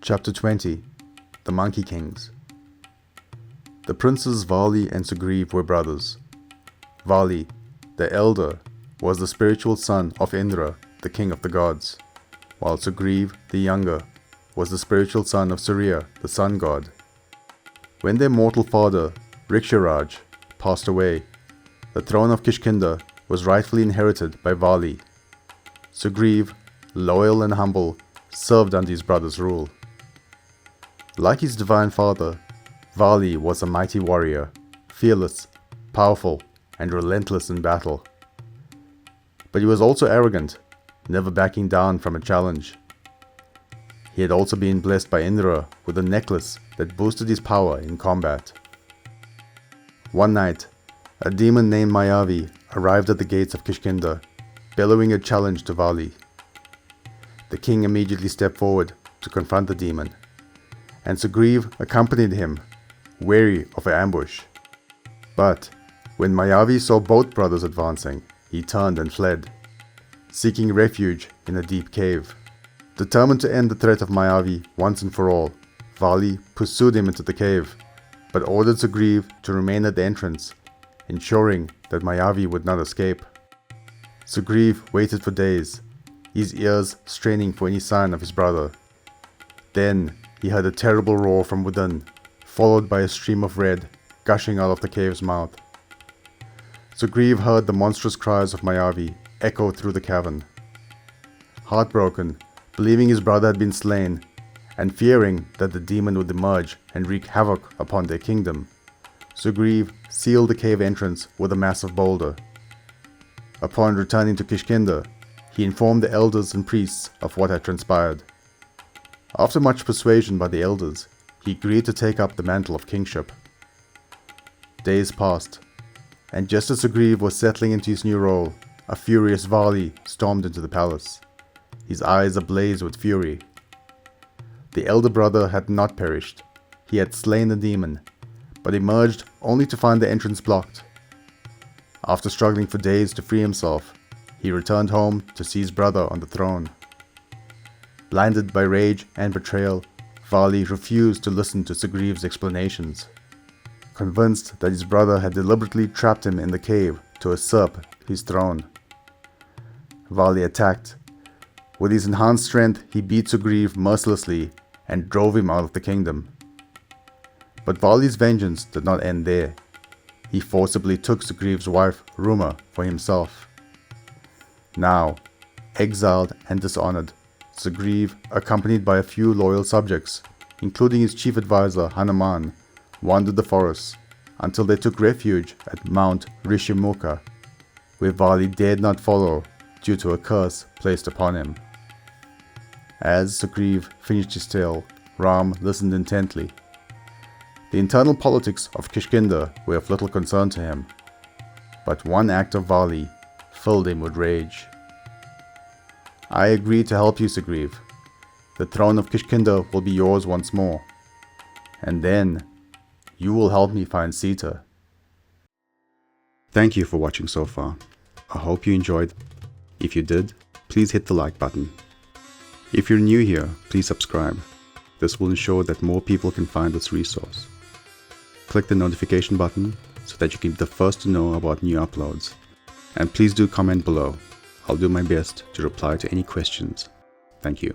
Chapter 20 The Monkey Kings. The princes Vali and Sugriv were brothers. Vali, the elder, was the spiritual son of Indra, the king of the gods, while Sugriv, the younger, was the spiritual son of Surya, the sun god. When their mortal father, Riksharaj, passed away, the throne of Kishkinda was rightfully inherited by Vali. Sugriv, loyal and humble, served under his brother's rule. Like his divine father, Vali was a mighty warrior, fearless, powerful, and relentless in battle. But he was also arrogant, never backing down from a challenge. He had also been blessed by Indra with a necklace that boosted his power in combat. One night, a demon named Mayavi arrived at the gates of Kishkinda, bellowing a challenge to Vali. The king immediately stepped forward to confront the demon, and Sugriv accompanied him, wary of an ambush. But when Mayavi saw both brothers advancing, he turned and fled, seeking refuge in a deep cave. Determined to end the threat of Mayavi once and for all, Vali pursued him into the cave, but ordered Sugriv to remain at the entrance, ensuring that Mayavi would not escape. Sugriv waited for days, his ears straining for any sign of his brother. Then he heard a terrible roar from within, followed by a stream of red gushing out of the cave's mouth. Sugriv heard the monstrous cries of Mayavi echo through the cavern. Heartbroken, believing his brother had been slain, and fearing that the demon would emerge and wreak havoc upon their kingdom, Sugriv sealed the cave entrance with a massive boulder. Upon returning to Kishkinda, he informed the elders and priests of what had transpired. After much persuasion by the elders, he agreed to take up the mantle of kingship. Days passed, and just as Sugriv was settling into his new role, a furious Vali stormed into the palace, his eyes ablaze with fury. The elder brother had not perished. He had slain the demon, but emerged only to find the entrance blocked. After struggling for days to free himself, he returned home to see his brother on the throne. Blinded by rage and betrayal, Vali refused to listen to Sugriv's explanations. Convinced that his brother had deliberately trapped him in the cave to usurp his throne, Vali attacked. With his enhanced strength, he beat Sugriv mercilessly and drove him out of the kingdom. But Vali's vengeance did not end there. He forcibly took Sugriv's wife, Ruma, for himself. Now, exiled and dishonored, Sugriv, accompanied by a few loyal subjects, including his chief advisor Hanuman, wandered the forests until they took refuge at Mount Rishimukha, where Vali dared not follow due to a curse placed upon him. As Sugriv finished his tale, Ram listened intently. The internal politics of Kishkinda were of little concern to him, but one act of Vali filled him with rage. "I agree to help you, Sugriv. The throne of Kishkinda will be yours once more, and then you will help me find Sita." Thank you for watching so far. I hope you enjoyed. If you did, please hit the like button. If you're new here, please subscribe. This will ensure that more people can find this resource. Click the notification button so that you can be the first to know about new uploads. And please do comment below. I'll do my best to reply to any questions. Thank you.